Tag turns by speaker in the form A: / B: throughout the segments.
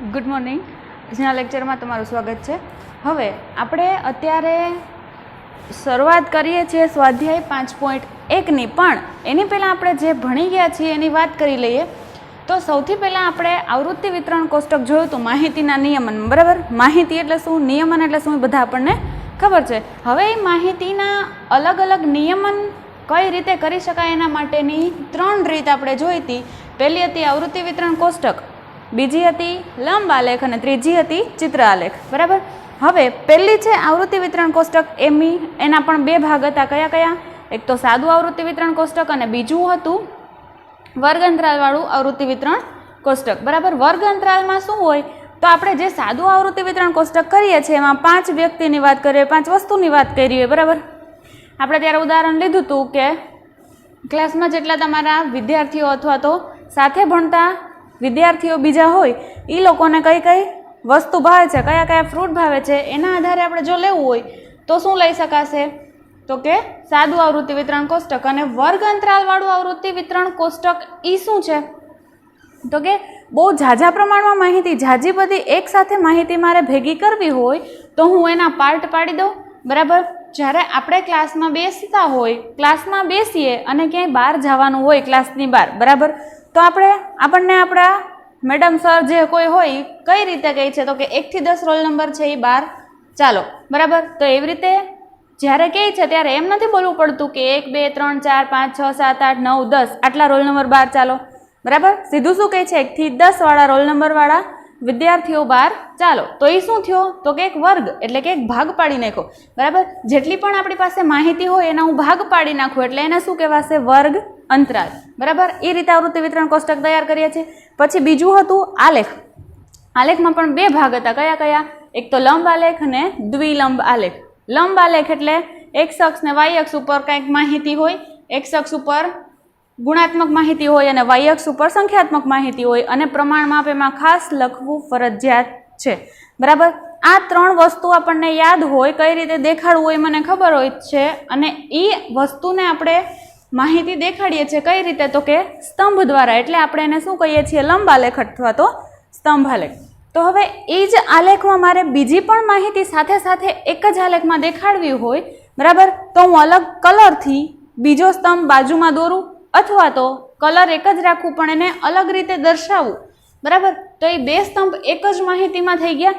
A: Good morning. આજના લેક્ચરમાં તમારું સ્વાગત છે. હવે આપણે અત્યારે શરૂઆત કરીએ છીએ સ્વાધ્યાય 5.1ની, પણ એની પહેલાં આપણે જે ભણી ગયા છીએ એની વાત કરી લઈએ. તો સૌથી પહેલાં આપણે આવૃત્તિ વિતરણ કોષ્ટક જોયું હતું માહિતીના નિયમન, બરાબર. માહિતી એટલે શું, નિયમન એટલે શું, એ બધા આપણને ખબર છે. હવે એ માહિતીના અલગ અલગ નિયમન કઈ રીતે કરી શકાય એના માટેની 3 રીત આપણે જોઈ હતી. પહેલી હતી આવૃત્તિ વિતરણ કોષ્ટક, બીજી હતી લંબ આલેખ અને ત્રીજી હતી ચિત્ર આલેખ, બરાબર. હવે પહેલી છે આવૃત્તિ વિતરણ કોષ્ટક, એના પણ 2 ભાગ હતા. કયા કયા? એક તો સાદું આવૃત્તિ વિતરણ કોષ્ટક અને બીજું હતું વર્ગ અંતરાલવાળું આવૃત્તિ વિતરણ કોષ્ટક, બરાબર. વર્ગ અંતરાલમાં શું હોય તો આપણે જે સાદું આવૃત્તિ વિતરણ કોષ્ટક કરીએ છીએ એમાં 5 વ્યક્તિની વાત કરીએ, 5 વસ્તુની વાત કરી હોય, બરાબર. આપણે ત્યારે ઉદાહરણ લીધું હતું કે ક્લાસમાં જેટલા તમારા વિદ્યાર્થીઓ અથવા તો સાથે ભણતા વિદ્યાર્થીઓ બીજા હોય એ લોકોને કઈ કઈ વસ્તુ ભાવે છે, કયા કયા ફ્રૂટ ભાવે છે, એના આધારે આપણે જો લેવું હોય તો શું લઈ શકાશે? તો કે સાદું આવૃત્તિ વિતરણ કોષ્ટક. અને વર્ગ અંતરાલવાળું આવૃત્તિ વિતરણ કોષ્ટક એ શું છે તો કે બહુ ઝાઝા પ્રમાણમાં માહિતી, ઝાઝી બધી એકસાથે માહિતી મારે ભેગી કરવી હોય તો હું એના પાર્ટ પાડી દઉં, બરાબર. જ્યારે આપણે ક્લાસમાં બેસતા હોય, ક્લાસમાં બેસીએ અને ક્યાંય બહાર જવાનું હોય ક્લાસની બહાર, બરાબર, તો આપણને આપણા મેડમ સર જે કોઈ હોય કઈ રીતે કહે છે તો કે 1 થી 10 રોલ નંબર છે એ બહાર ચાલો, બરાબર. તો એવી રીતે જ્યારે કહે છે ત્યારે એમ નથી બોલવું પડતું કે 1 2 3 4 5 6 7 8 9 10 આટલા રોલ નંબર બહાર ચાલો, બરાબર. સીધું શું કહે છે 1 થી 10 વાળા રોલ નંબર વાળા વિદ્યાર્થીઓ બહાર ચાલો. તો એ શું થયો તો કે એક વર્ગ એટલે કે એક ભાગ પાડી નાખો, બરાબર. જેટલી પણ આપણી પાસે માહિતી હોય એના હું ભાગ પાડી નાખું એટલે એને શું કહેવાશે? વર્ગ અંતરાલ, બરાબર. એ રીતે આવૃત્તિ વિતરણ કોષ્ટક તૈયાર કરીએ છીએ. પછી બીજું હતું આલેખ. આલેખમાં પણ 2 ભાગ હતા. કયા કયા? એક તો લંબ આલેખ અને દ્વિલંબ આલેખ. લંબ આલેખ એટલે x અક્ષ ને y અક્ષ ઉપર કંઈક માહિતી હોય, x અક્ષ ઉપર ગુણાત્મક માહિતી હોય અને y અક્ષ ઉપર સંખ્યાત્મક માહિતી હોય અને પ્રમાણ માપ એમાં ખાસ લખવું ફરજિયાત છે, બરાબર. આ 3 વસ્તુ આપણને યાદ હોય, કઈ રીતે દેખાડવું હોય મને ખબર હોય છે, અને એ વસ્તુને આપણે માહિતી દેખાડીએ છીએ કઈ રીતે તો કે સ્તંભ દ્વારા. એટલે આપણે એને શું કહીએ છીએ? લંબ આલેખ અથવા તો સ્તંભ આલેખ. તો હવે એ જ આલેખમાં મારે બીજી પણ માહિતી સાથે સાથે એક જ આલેખમાં દેખાડવી હોય, બરાબર, તો હું અલગ કલરથી બીજો સ્તંભ બાજુમાં દોરું અથવા તો કલર એક જ રાખવું પણ એને અલગ રીતે દર્શાવું, બરાબર. તો એ 2 સ્તંભ એક જ માહિતીમાં થઈ ગયા.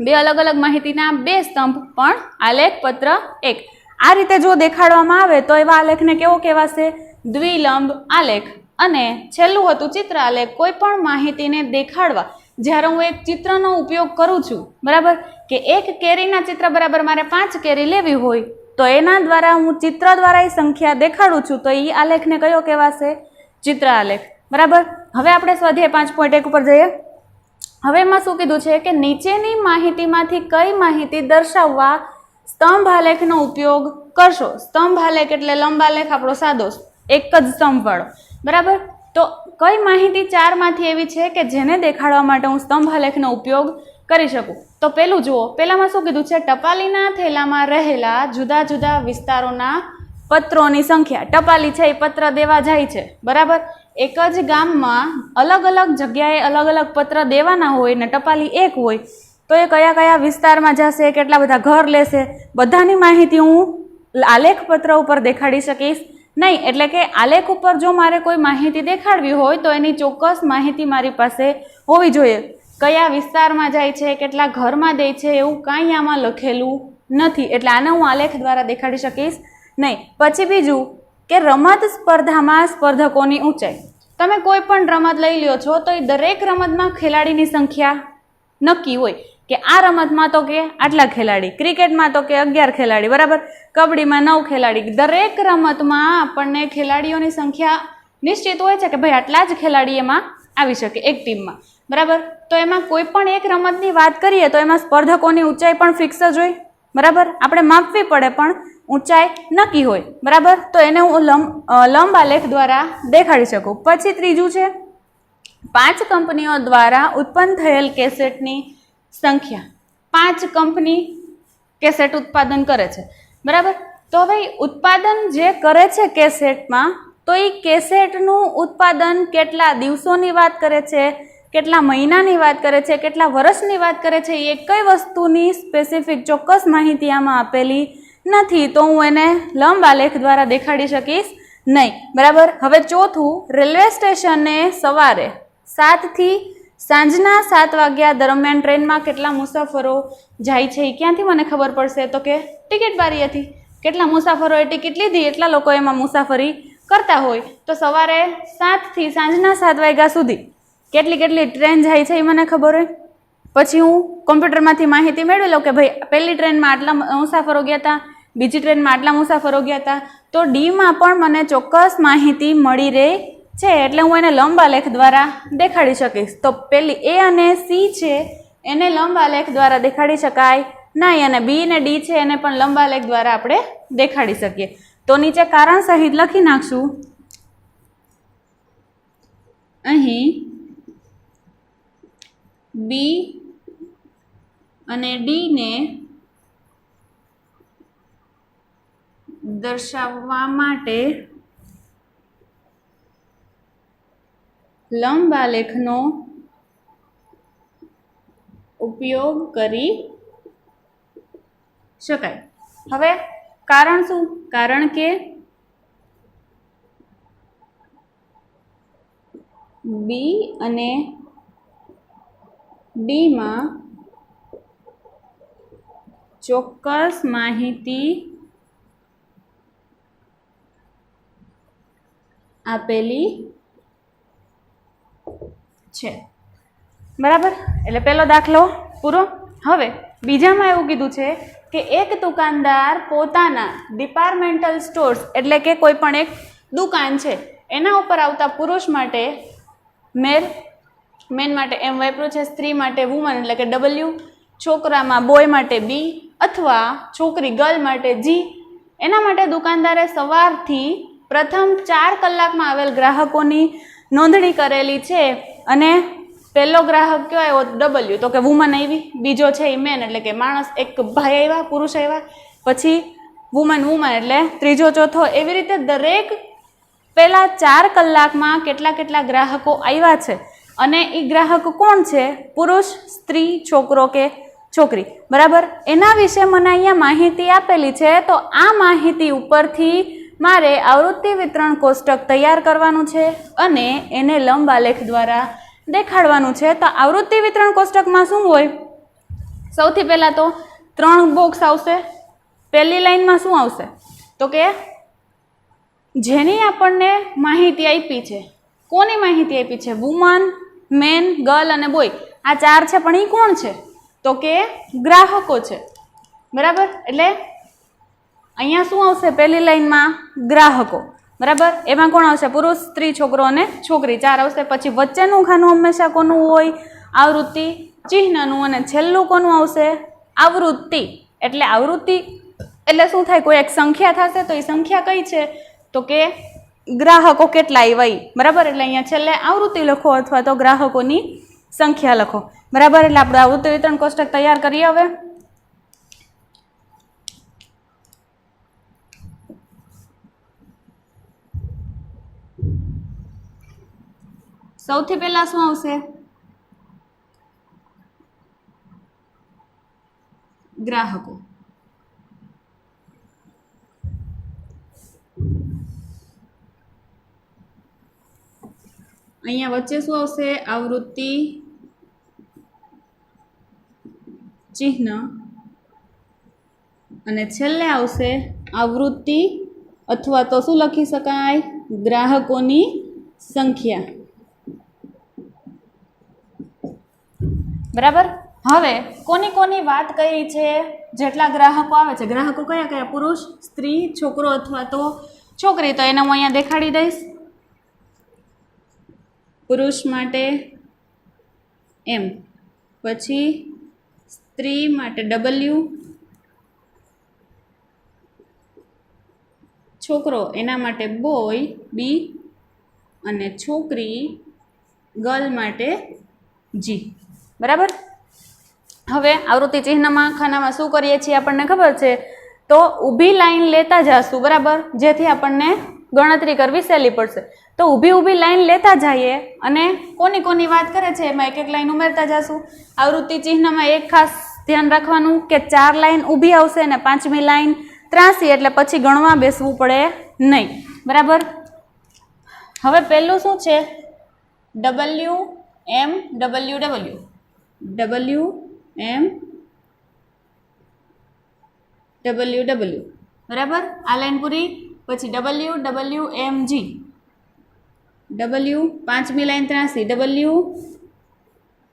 A: 2 અલગ અલગ માહિતીના 2 સ્તંભ પણ આલેખ પત્ર 1. આ રીતે જો દેખાડવામાં આવે તો એવા આલેખને કેવો કહેવાશે? દ્વિલંબ આલેખ. અને છેલ્લું હતું ચિત્ર આલેખ. કોઈ પણ માહિતીને દેખાડવા જ્યારે હું એક ચિત્રનો ઉપયોગ કરું છું, બરાબર, કે એક કેરીના ચિત્ર બરાબર મારે 5 કેરી લેવી હોય તો એના દ્વારા હું ચિત્ર દ્વારા એ સંખ્યા દેખાડું છું તો એ આલેખને કયો કહેવાશે? ચિત્ર આલેખ, બરાબર. હવે આપણે સ્વાધ્યાય 5.1 ઉપર જઈએ. હવે એમાં શું કીધું છે કે નીચેની માહિતીમાંથી કઈ માહિતી દર્શાવવા સ્તંભ આલેખનો ઉપયોગ કરશો? સ્તંભ આલેખ એટલે લંબ આલેખ આપણો સાદો, એક જ સ્તંભ વાળો, બરાબર. તો કઈ માહિતી 4 માંથી એવી છે કે જેને દેખાડવા માટે હું સ્તંભ આલેખનો ઉપયોગ કરી શકું? તો પેલું જુઓ, પેલામાં શું કીધું છે? ટપાલીના થેલામાં રહેલા જુદા જુદા વિસ્તારોના પત્રોની સંખ્યા. ટપાલી છે એ પત્ર દેવા જાય છે, બરાબર. એક જ ગામમાં અલગ અલગ જગ્યાએ અલગ અલગ પત્ર દેવાના હોય ને ટપાલી એક હોય તો એ કયા કયા વિસ્તારમાં જશે, કેટલા બધા ઘર લેશે, બધાની માહિતી હું આલેખ પત્ર ઉપર દેખાડી શકીશ નહીં. એટલે કે આલેખ ઉપર જો મારે કોઈ માહિતી દેખાડવી હોય તો એની ચોક્કસ માહિતી મારી પાસે હોવી જોઈએ. કયા વિસ્તારમાં જાય છે, કેટલા ઘરમાં દે છે, એવું કાંઈ આમાં લખેલું નથી. એટલે આને હું આલેખ દ્વારા દેખાડી શકીશ નહીં. પછી બીજું કે રમત સ્પર્ધામાં સ્પર્ધકોની ઊંચાઈ. તમે કોઈ પણ રમત લઈ લ્યો છો તો એ દરેક રમતમાં ખેલાડીની સંખ્યા નક્કી હોય કે આ રમતમાં તો કે આટલા ખેલાડી, ક્રિકેટમાં તો કે 11 ખેલાડી, બરાબર, કબડ્ડીમાં 9 ખેલાડી. દરેક રમતમાં આપણને ખેલાડીઓની સંખ્યા નિશ્ચિત હોય છે કે ભાઈ આટલા જ ખેલાડી એમાં આવી શકે એક ટીમમાં, બરાબર. તો એમાં કોઈ પણ એક રમતની વાત કરીએ તો એમાં સ્પર્ધકોની ઊંચાઈ પણ ફિક્સ જ હોય, બરાબર. આપણે માપવી પડે પણ ઊંચાઈ નક્કી હોય, બરાબર. તો એને હું લંબ આલેખ દ્વારા દેખાડી શકું. પછી ત્રીજું છે 5 કંપનીઓ દ્વારા ઉત્પન્ન થયેલ કેસેટની સંખ્યા. 5 કંપની કેસેટ ઉત્પાદન કરે છે, બરાબર. તો હવે ઉત્પાદન જે કરે છે કેસેટમાં તો એ કેસેટનું ઉત્પાદન કેટલા દિવસોની વાત કરે છે? કેટલા મહિનાની વાત કરે છે, કેટલા વર્ષની વાત કરે છે, એ કઈ વસ્તુની સ્પેસિફિક ચોક્કસ માહિતી આમાં આપેલી નથી, તો હું એને લંબ આલેખ દ્વારા દેખાડી શકીશ નહીં. બરાબર. હવે ચોથું, રેલવે સ્ટેશને સવારે 7 થી સાંજના 7 વાગ્યા દરમિયાન ટ્રેનમાં કેટલા મુસાફરો જાય છે એ ક્યાંથી મને ખબર પડશે? તો કે ટિકિટ બારીએથી. કેટલા મુસાફરોએ ટિકિટ લીધી એટલા લોકો એમાં મુસાફરી કરતા હોય, તો સવારે 7 થી સાંજના 7 વાગ્યા સુધી કેટલી ટ્રેન જાય છે એ મને ખબર હોય. પછી હું કોમ્પ્યુટરમાંથી માહિતી મેળવી લઉં કે ભાઈ પહેલી ટ્રેનમાં આટલા મુસાફરો ગયા હતા, બીજી ટ્રેનમાં આટલા મુસાફરો ગયા હતા, તો ડીમાં પણ મને ચોક્કસ માહિતી મળી રહે છે, એટલે હું એને લંબ આલેખ દ્વારા દેખાડી શકીશ. તો પેલી એ અને સી છે એને લંબ આલેખ દ્વારા દેખાડી શકાય નહીં, અને બી ને ડી છે એને પણ લંબ આલેખ દ્વારા આપણે દેખાડી શકીએ. તો નીચે કારણ સહિત લખી નાખશું. અહીં બી અને ડી ને દર્શાવવા માટે લંબ આલેખનો ઉપયોગ કરી શકાય. હવે કારણ શું? કારણ કે બી અને ડીમાં ચોક્કસ માહિતી આપેલી છે. બરાબર. એટલે પહેલો દાખલો પૂરો. હવે બીજામાં એવું કીધું છે કે એક દુકાનદાર પોતાના ડિપાર્ટમેન્ટલ સ્ટોર્સ એટલે કે કોઈ પણ એક દુકાન છે એના ઉપર આવતા પુરુષ માટે મેન માટે એમ વાપર્યું છે, સ્ત્રી માટે વુમન એટલે કે ડબલ્યુ, છોકરામાં બોય માટે બી અથવા છોકરી ગર્લ માટે જી. એના માટે દુકાનદારે સવારથી પ્રથમ 4 કલાકમાં આવેલ ગ્રાહકોની નોંધણી કરેલી છે, અને પહેલો ગ્રાહક કયો આવ્યો? ડબલ્યુ, તો કે વુમન આવી. બીજો છે એ મેન એટલે કે માણસ, એક ભાઈ આવ્યા, પુરુષ આવ્યા. પછી વુમન એટલે ત્રીજો, ચોથો, એવી રીતે દરેક પહેલા 4 કલાકમાં કેટલા ગ્રાહકો આવ્યા છે, અને એ ગ્રાહક કોણ છે? પુરુષ, સ્ત્રી, છોકરો કે છોકરી. બરાબર. એના વિશે મને અહીંયા માહિતી આપેલી છે, તો આ માહિતી ઉપરથી મારે આવૃત્તિ વિતરણ કોષ્ટક તૈયાર કરવાનું છે અને એને લંબ આલેખ દ્વારા દેખાડવાનું છે. તો આવૃત્તિ વિતરણ કોષ્ટકમાં શું હોય? સૌથી પહેલાં તો 3 બોક્સ આવશે. પહેલી લાઈનમાં શું આવશે? તો કે જેની આપણને માહિતી આપી છે. કોની માહિતી આપી છે? વુમન, મેન, ગર્લ અને બોય. આ 4 છે, પણ એ કોણ છે? તો કે ગ્રાહકો છે. બરાબર. એટલે અહીંયા શું આવશે? પહેલી લાઈનમાં ગ્રાહકો. બરાબર. એમાં કોણ આવશે? પુરુષ, સ્ત્રી, છોકરો અને છોકરી 4 આવશે. પછી વચ્ચેનું ખાનું હંમેશા કોનું હોય? આવૃત્તિ ચિહ્નનું. અને છેલ્લું કોનું આવશે? આવૃત્તિ. એટલે આવૃત્તિ એટલે શું થાય? કોઈ એક સંખ્યા થશે, તો એ સંખ્યા કઈ છે? તો કે ગ્રાહકો કેટલા આવ્યા. બરાબર. એટલે અહીંયા છેલ્લે આવૃત્તિ લખો અથવા તો ગ્રાહકોની સંખ્યા લખો. બરાબર. એટલે આપણે આવૃત્તિ વિતરણ કોષ્ટક તૈયાર કરીએ. હવે સૌથી પહેલા શું આવશે? ગ્રાહકો. અહીંયા વચ્ચે શું આવશે? આવૃત્તિ ચિહ્ન, અને છેલ્લે આવશે આવૃત્તિ અથવા તો શું લખી શકાય? ગ્રાહકોની સંખ્યા. બરાબર. હવે કોની વાત કરી છે? જેટલા ગ્રાહકો આવે છે. ગ્રાહકો કયા? પુરુષ, સ્ત્રી, છોકરો અથવા તો છોકરી. તો એને હું અહીંયા દેખાડી દઈશ. પુરુષ માટે એમ, પછી સ્ત્રી માટે ડબલ્યુ, છોકરો એના માટે બોય બી, અને છોકરી ગર્લ માટે જી. બરાબર. હવે આવૃત્તિ ચિહ્નમાં ખાનામાં શું કરીએ છીએ આપણને ખબર છે? તો ઊભી લાઈન લેતા જાશું. બરાબર. જેથી આપણને ગણતરી કરવી સહેલી પડશે. તો ઊભી ઊભી લાઈન લેતા જઈએ અને કોની કોની વાત કરે છે એમાં એક એક લાઈન ઉમેરતા જશું. આવૃત્તિ ચિહ્નમાં એક ખાસ ધ્યાન રાખવાનું કે 4 લાઈન ઊભી આવશે અને 5મી લાઈન ત્રાસી, એટલે પછી ગણવા બેસવું પડે નહીં. બરાબર. હવે પહેલું શું છે? W M W W W M W W. બરાબર. આ લાઈન પૂરી. પછી W W M G W 5મી લાઈન ત્રાસી ડબલ્યુ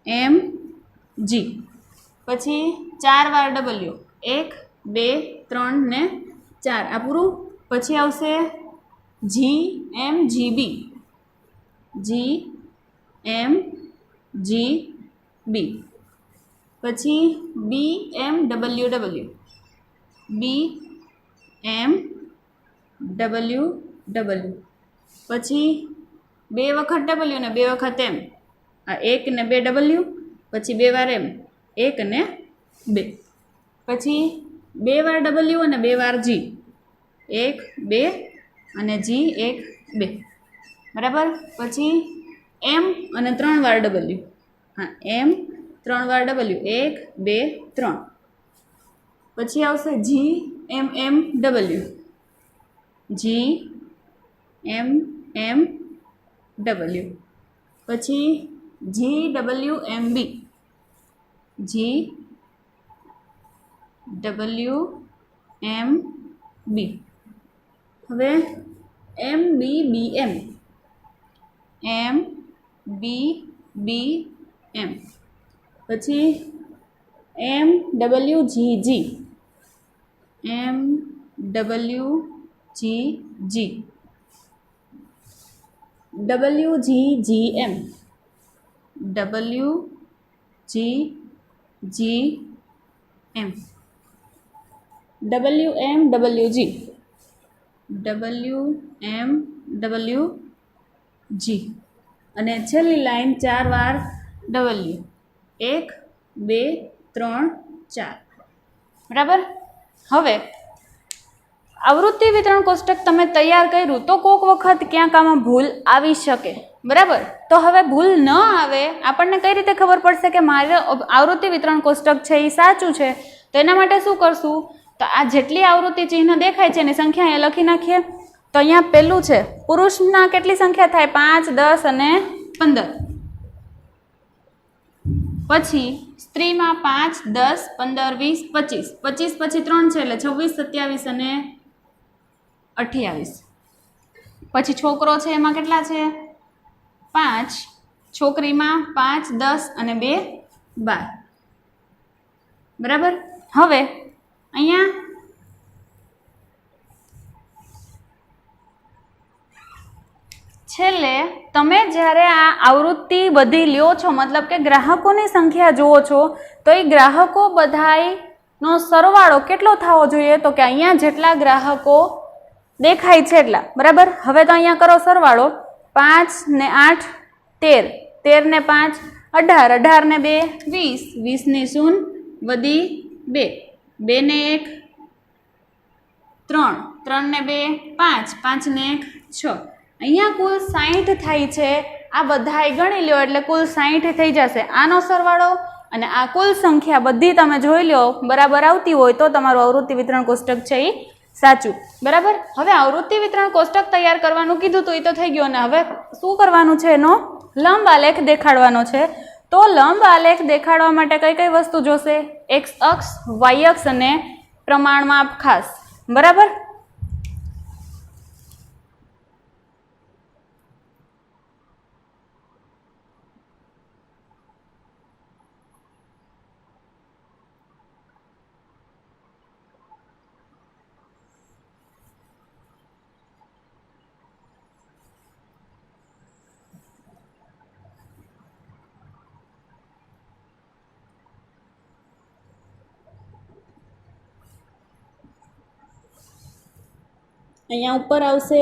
A: એમ જી. પછી 4 વાર ડબલ્યુ 1 2 3 ને 4 આ પૂરું. પછી આવશે જી એમ જી બી જી એમ જી બી. પછી B M W W B M W W. પછી 2 વખત ડબલ્યુ ને 2 વખત એમ. આ 1 ને 2 ડબલ્યુ. પછી 2 વાર એમ 1 ને 2. પછી 2 વાર ડબલ્યુ અને 2 વાર જી 1 2 અને જી 1 2. બરાબર. પછી એમ અને 3 વાર ડબલ્યુ. હા એમ 3 વાર ડબલ્યુ 1 2 3. પછી આવશે જી એમ એમ ડબલ્યુ જી એમ એમ ડબલ્યુ. પછી જી ડબલ્યુ એમ બી જી ડબલ્યુ એમ બી. હવે એમ બી બી એમ એમ બી બી એમ. પછી M W G G M W G G W G G M W G G M W M W G W M W G. અને છેલ્લી line 4 વાર W 1 2 3 4. બરાબર. હવે આવૃત્તિ વિતરણ કોષ્ટક તમે તૈયાર કર્યું તો કોઈક વખત ક્યાંક આમાં ભૂલ આવી શકે. બરાબર. તો હવે ભૂલ ન આવે આપણને કઈ રીતે ખબર પડશે કે મારે આવૃત્તિ વિતરણ કોષ્ટક છે એ સાચું છે? તો એના માટે શું કરશું? તો આ જેટલી આવૃત્તિ ચિહ્ન દેખાય છે એની સંખ્યા અહીંયા લખી નાખીએ. તો અહીંયા પહેલું છે પુરુષના કેટલી સંખ્યા થાય? 5 10 અને 15. પછી સ્ત્રીમાં 5 10 15 20 25. 25 પછી 3 છે એટલે 26 27 અને 28. પછી છોકરો છે એમાં કેટલા છે? 5. છોકરીમાં 5 10 અને 2 12. બરાબર. હવે અહીંયા છેલ્લે તમે જ્યારે આ આવૃત્તિ બધી લ્યો છો, મતલબ કે ગ્રાહકોની સંખ્યા જુઓ છો, તો એ ગ્રાહકો બધાયનો સરવાળો કેટલો થવો જોઈએ? તો કે અહીંયા જેટલા ગ્રાહકો દેખાય છે એટલા. બરાબર. હવે તો અહીંયા કરો સરવાળો. 5 ને 8 13 13 ને 5 18 18 ને 2 20 20 ને 0 વધી 2 2 ને 1 3 3 ને 2 5 5 ને 1 6. અહીંયા કુલ 60 થાય છે. આ બધાય ગણી લ્યો એટલે કુલ 60 થઈ જશે. આનો સરવાળો અને આ કુલ સંખ્યા બધી તમે જોઈ લો બરાબર આવતી હોય તો તમારું આવૃત્તિ વિતરણ કોષ્ટક છે એ સાચું. બરાબર. હવે આવૃત્તિ વિતરણ કોષ્ટક તૈયાર કરવાનું કીધું તો એ તો થઈ ગયું. અને હવે શું કરવાનું છે? એનો લંબ આલેખ દેખાડવાનો છે. તો લંબ આલેખ દેખાડવા માટે કઈ કઈ વસ્તુ જોશે? એક્સ અક્ષ, વાય અક્ષ અને પ્રમાણમાપ ખાસ. બરાબર. અહીંયા ઉપર આવશે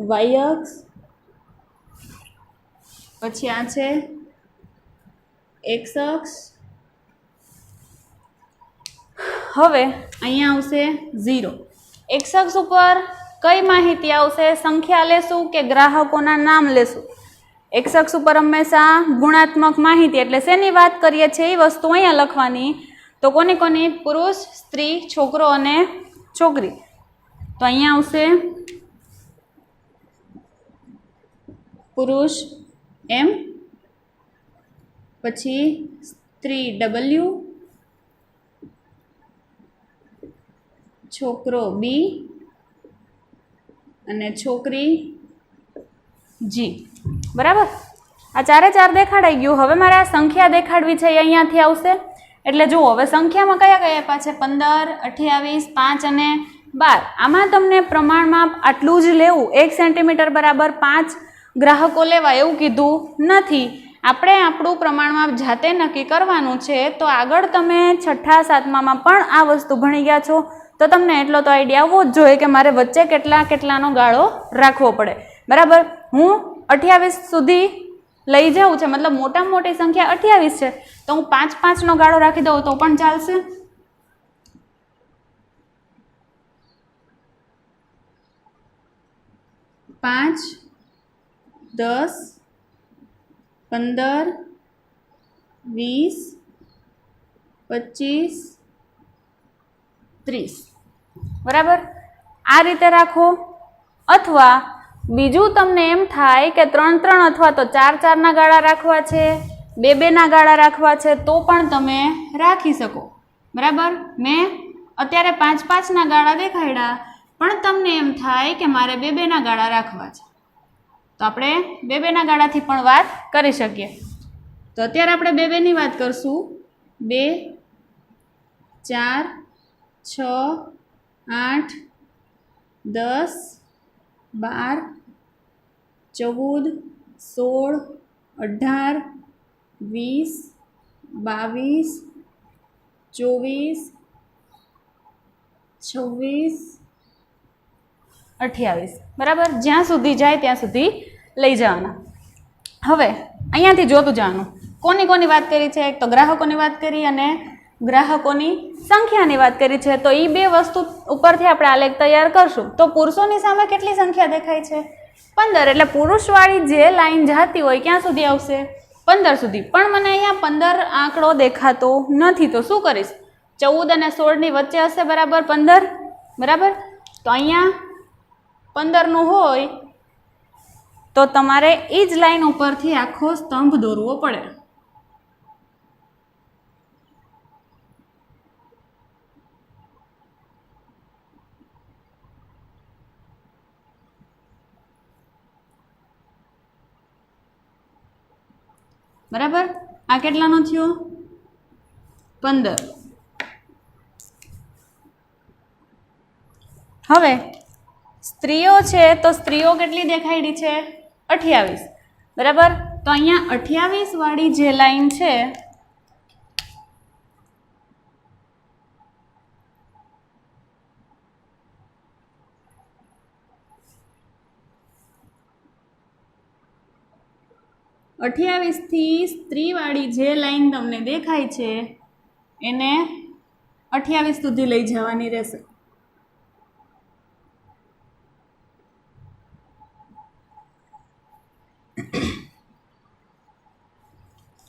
A: વાય અક્ષ, પછી આ છે એક્સ અક્ષ. હવે અહીંયા આવશે 0. એક્સ અક્ષ ઉપર કઈ માહિતી આવશે? સંખ્યા લેશું કે ગ્રાહકોના નામ લેશું? એક્સ અક્ષ ઉપર હંમેશા ગુણાત્મક માહિતી એટલે શેની વાત કરીએ છીએ એ વસ્તુ અહીંયા લખવાની. તો કોની કોની? પુરુષ, સ્ત્રી, છોકરો અને છોકરી. તો અહીંયા આવશે પુરુષ એમ, પછી સ્ત્રી ડબલ્યુ, છોકરો બી અને છોકરી જી. બરાબર, આ ચારે ચાર દેખાડાઈ ગયું. હવે મારે આ સંખ્યા દેખાડવી છે, એ અહીંયાથી આવશે. એટલે જુઓ, હવે સંખ્યામાં કયા કયા આપ્યા છે? 15, 28, 5 અને 12. આમાં તમને પ્રમાણમાં આટલું જ લેવું, 1 સેન્ટીમીટર બરાબર 5 ગ્રાહકો લેવા એવું કીધું નથી. આપણે આપણું પ્રમાણમાં જાતે નક્કી કરવાનું છે. તો આગળ તમે 6ઠા 7મામાં પણ આ વસ્તુ ભણી ગયા છો, તો તમને એટલો તો આઈડિયા આવવો જ જોઈએ કે મારે વચ્ચે કેટલાનો ગાળો રાખવો પડે. બરાબર, હું 28 સુધી લઈ જાઉં છે, મતલબ મોટામાં મોટી સંખ્યા 28 છે, તો હું 5-5નો ગાળો રાખી દઉં તો પણ ચાલશે. પાંચ, 10, 15, 20, 25, 30. બરાબર, આ રીતે રાખો. અથવા બીજું તમને એમ થાય કે 3-3 અથવા તો 4-4ના ગાળા રાખવા છે, 2-2ના ગાળા રાખવા છે, તો પણ તમે રાખી શકો. બરાબર, મેં અત્યારે 5-5ના ગાળા દેખાડ્યા, પણ તમને એમ થાય કે મારે 2-2ના ગાળા રાખવા છે, તો આપણે 2-2ના ગાળાથી પણ વાત કરી શકીએ. તો અત્યારે આપણે 2-2ની વાત કરશું. 2, 4, 6, 8, 10, 12, 14, 16, 18, 20, 22, 24, 26, 28. બરાબર, જ્યાં સુધી જાય ત્યાં સુધી લઈ જવાના. હવે અહીંયાથી જોતું જવાનું કોની કોની વાત કરી છે. એક તો ગ્રાહકોની વાત કરી અને ગ્રાહકોની સંખ્યાની વાત કરી છે. તો એ બે વસ્તુ ઉપરથી આપણે આલેખ તૈયાર કરશું. તો પુરુષોની સામે કેટલી સંખ્યા દેખાય છે? 15. એટલે પુરુષવાળી જે લાઈન જાતી હોય ક્યાં સુધી આવશે? 15 સુધી. પણ મને અહીંયા 15 આંકડો દેખાતો નથી, તો શું કરીશ? 14 અને 16ની વચ્ચે હશે, બરાબર 15. બરાબર, તો અહીંયા 15નું હોય તો તમારે એ જ લાઈન ઉપરથી આખો સ્તંભ દોરવો પડે. બરાબર, આ કેટલાનો થયો? 15. હવે સ્ત્રીઓ છે, તો સ્ત્રીઓ કેટલી દેખાડી છે? 28. બરાબર, તો અહીંયા 28 વાળી જે લાઈન છે થી સ્ત્રીવાળી જે લાઈન તમને દેખાય છે એને 28 સુધી લઈ જવાની રહેશે.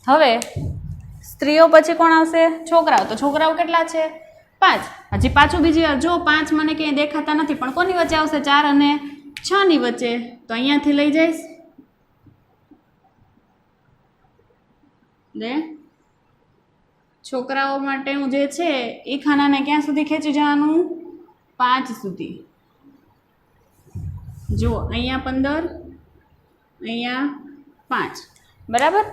A: હવે સ્ત્રીઓ પછી કોણ આવશે? છોકરાઓ. તો છોકરાઓ કેટલા છે? 5. હજી પાછું બીજી વાર જો 5 મને ક્યાંય દેખાતા નથી, પણ કોની વચ્ચે આવશે? 4 અને 6ની વચ્ચે. તો અહીંયાથી લઈ જઈશ. એટલે છોકરાઓ માટે હું જે છે એ ખાનાને ક્યાં સુધી ખેંચી જવાનું? 5 સુધી. જુઓ, અહીંયા 15, અહીંયા 5. બરાબર,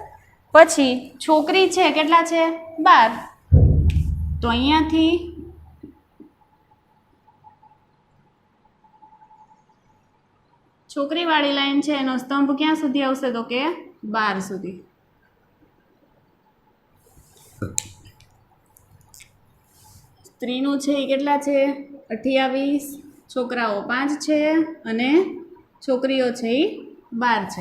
A: પછી છોકરી છે કેટલા છે? 12. તો અહીંયાથી છોકરીવાળી લાઈન છે એનો સ્તંભ ક્યાં સુધી આવશે? તો કે 12 સુધી. સ્ત્રીનું છે એ કેટલા છે? 28. છોકરાઓ 5 છે અને છોકરીઓ છે એ 12 છે.